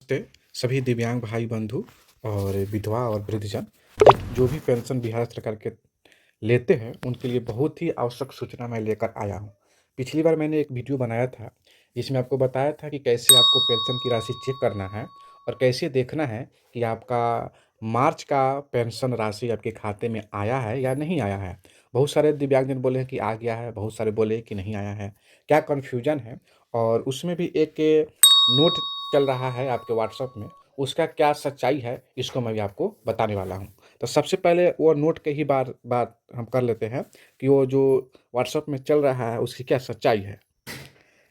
नमस्ते सभी दिव्यांग भाई बंधु और विधवा और वृद्धजन जो भी पेंशन बिहार सरकार के लेते हैं उनके लिए बहुत ही आवश्यक सूचना मैं लेकर आया हूँ। पिछली बार मैंने एक वीडियो बनाया था जिसमें आपको बताया था कि कैसे आपको पेंशन की राशि चेक करना है और कैसे देखना है कि आपका मार्च का पेंशन राशि आपके खाते में आया है या नहीं आया है। बहुत सारे दिव्यांगजन बोले हैं कि आ गया है, बहुत सारे बोले कि नहीं आया है। क्या कन्फ्यूजन है? और उसमें भी एक नोट चल रहा है आपके व्हाट्सएप में, उसका क्या सच्चाई है इसको मैं भी आपको बताने वाला हूँ। तो सबसे पहले वो नोट के ही बात हम कर लेते हैं कि वो जो व्हाट्सएप में चल रहा है उसकी क्या सच्चाई है।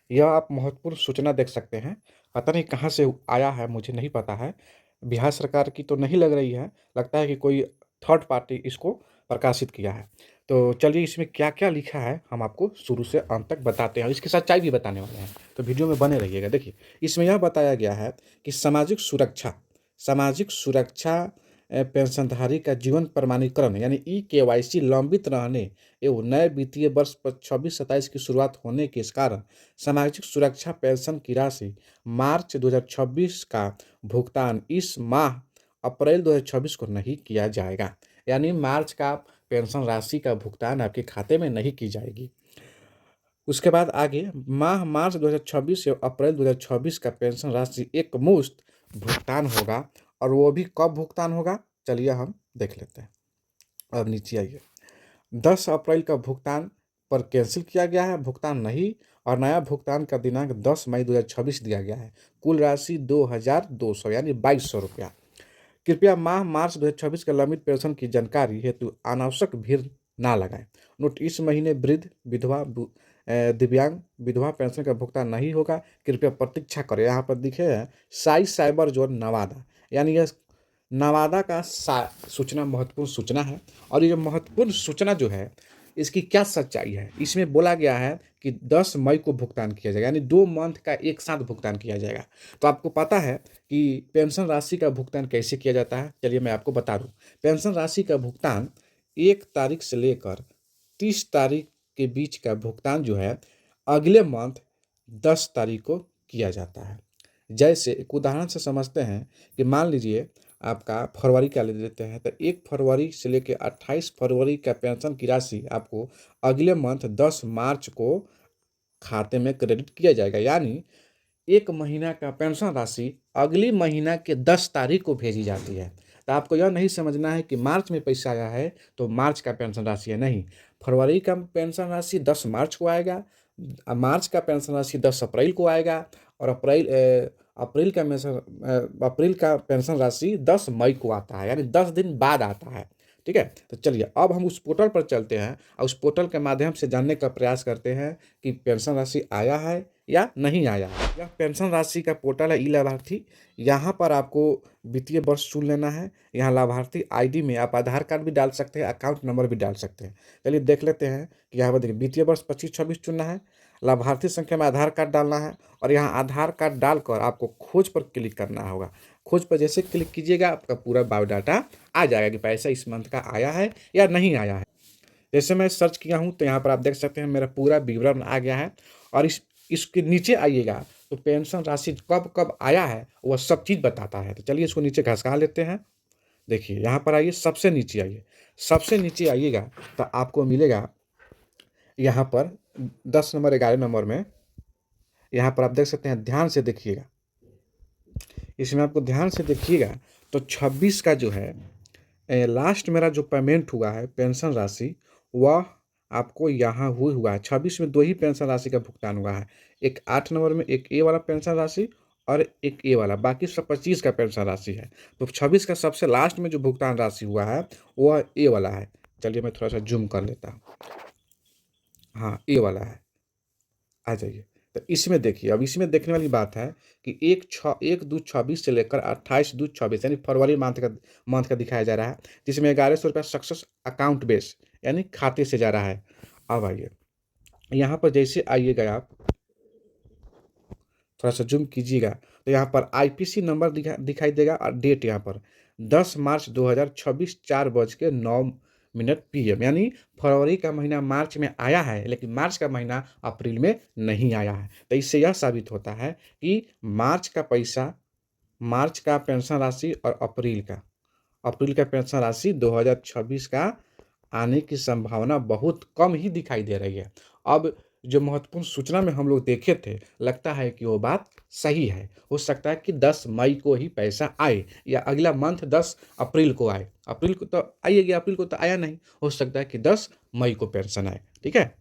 यह आप महत्वपूर्ण सूचना देख सकते हैं। पता नहीं कहाँ से आया है, मुझे नहीं पता है। बिहार सरकार की तो नहीं लग रही है, लगता है कि कोई थर्ड पार्टी इसको प्रकाशित किया है। तो चलिए इसमें क्या-क्या लिखा है हम आपको शुरू से अंत तक बताते हैं और इसकी सच्चाई भी बताने वाले हैं। तो वीडियो में बने रहिएगा। देखिए, इसमें यह बताया गया है कि सामाजिक सुरक्षा पेंशनधारी का जीवन प्रमाणीकरण यानी ई-केवाईसी लंबित रहने एवं नए वित्तीय वर्ष 26-27 की शुरुआत होने के इस कारण सामाजिक सुरक्षा पेंशन की राशि मार्च 2026 का भुगतान इस माह अप्रैल 2026 को नहीं किया जाएगा। यानी मार्च का पेंशन राशि का भुगतान आपके खाते में नहीं की जाएगी। उसके बाद आगे माह मार्च 2026 एवं अप्रैल 2026 का पेंशन राशि एकमुश्त भुगतान होगा और वो भी कब भुगतान होगा? चलिए हम देख लेते हैं। अब नीचे आइए। 10 अप्रैल का भुगतान पर कैंसिल किया गया है, भुगतान नहीं, और नया भुगतान का दिनांक 10 मई 2026 दिया गया है। कुल राशि 2200 यानी 2200 रुपया। कृपया माह मार्च 2026 के लंबित पेंशन की जानकारी हेतु अनावश्यक भीड़ ना लगाएं। नोट: इस महीने वृद्ध, विधवा, दिव्यांग विधवा पेंशन का भुगतान नहीं होगा, कृपया प्रतीक्षा करें। यहाँ पर दिखे हैं साई साइबर जोन नवादा, यानी यह नवादा का सूचना महत्वपूर्ण सूचना है। और ये महत्वपूर्ण सूचना जो है इसकी क्या सच्चाई है, इसमें बोला गया है कि 10 मई को भुगतान किया जाएगा, यानी 2 मंथ का एक साथ भुगतान किया जाएगा। तो आपको पता है कि पेंशन राशि का भुगतान कैसे किया जाता है, चलिए मैं आपको बता दूं। पेंशन राशि का भुगतान 1 तारीख से लेकर 30 तारीख के बीच का भुगतान जो है अगले मंथ 10 तारीख को किया जाता है। जैसे एक उदाहरण से समझते हैं कि मान लीजिए आपका फरवरी का ले लेते हैं, तो 1 फरवरी से लेकर 28 फरवरी का पेंशन की राशि आपको अगले मंथ 10 मार्च को खाते में क्रेडिट किया जाएगा। यानी 1 महीना का पेंशन राशि अगली महीना के 10 तारीख को भेजी जाती है। तो आपको यह नहीं समझना है कि मार्च में पैसा आया है तो मार्च का पेंशन राशि है, नहीं। फरवरी का पेंशन राशि 10 मार्च को आएगा, मार्च का पेंशन राशि 10 अप्रैल को आएगा, और अप्रैल का पेंशन राशि 10 मई को आता है, यानी 10 दिन बाद आता है। ठीक है, तो चलिए अब हम उस पोर्टल पर चलते हैं और उस पोर्टल के माध्यम से जानने का प्रयास करते हैं कि पेंशन राशि आया है या नहीं आया है। यह पेंशन राशि का पोर्टल है ई लाभार्थी। यहाँ पर आपको वित्तीय वर्ष चुन लेना है। यहाँ लाभार्थी आईडी में आप आधार कार्ड भी डाल सकते हैं, अकाउंट नंबर भी डाल सकते हैं। चलिए देख लेते हैं कि यहाँ पर देखिए वित्तीय वर्ष 25-26 चुनना है, लाभार्थी संख्या में आधार कार्ड डालना है, और यहाँ आधार कार्ड डालकर आपको खोज पर क्लिक करना होगा। खोज पर जैसे क्लिक कीजिएगा आपका पूरा बायोडाटा आ जाएगा कि पैसा इस मंथ का आया है या नहीं आया है। जैसे मैं सर्च किया हूँ तो यहाँ पर आप देख सकते हैं मेरा पूरा विवरण आ गया है। और इसके नीचे आइएगा तो पेंशन राशि कब कब आया है वह सब चीज़ बताता है। तो चलिए इसको नीचे घसका लेते हैं। देखिए यहाँ पर आइए, सबसे नीचे आइए, सबसे नीचे आइएगा तो आपको मिलेगा यहाँ पर 10 नंबर 11 नंबर में, यहाँ पर आप देख सकते हैं, ध्यान से देखिएगा। इसमें आपको ध्यान से देखिएगा तो 26 का जो है लास्ट मेरा जो पेमेंट हुआ है पेंशन राशि, वह आपको यहाँ हुआ है। 26 में 2 ही पेंशन राशि का भुगतान हुआ है। एक 8 नंबर में एक ए वाला पेंशन राशि और एक ए वाला, बाकी सब 25 का पेंशन राशि है। तो 26 का सबसे लास्ट में जो भुगतान राशि हुआ है वह ए वाला है। चलिए मैं थोड़ा सा जूम कर लेता हूँ। हाँ, ए वाला है। आ जाइए। तो इसमें देखिए, अब इसमें देखने वाली बात है कि 1/2/26 से लेकर 28/2/26 यानी फरवरी मंथ का दिखाया जा रहा है, जिसमें 1100 रुपया सक्सेस अकाउंट बेस यानी खाते से जा रहा है। अब आइए, यहाँ पर जैसे आइएगा आप थोड़ा सा जूम कीजिएगा तो यहाँ पर आईपीसी नंबर दिखाई देगा और डेट यहाँ पर 10 मार्च 2026 4:09 PM, यानी फरवरी का महीना मार्च में आया है लेकिन मार्च का महीना अप्रैल में नहीं आया है। तो इससे यह साबित होता है कि मार्च का पैसा मार्च का पेंशन राशि और अप्रैल का पेंशन राशि 2026 का आने की संभावना बहुत कम ही दिखाई दे रही है। अब जो महत्वपूर्ण सूचना में हम लोग देखे थे, लगता है कि वो बात सही है। हो सकता है कि 10 मई को ही पैसा आए या अगला मंथ 10 अप्रैल को आए। अप्रैल को तो आ ही गया, अप्रैल को तो आया नहीं। हो सकता है कि 10 मई को पेंशन आए, ठीक है?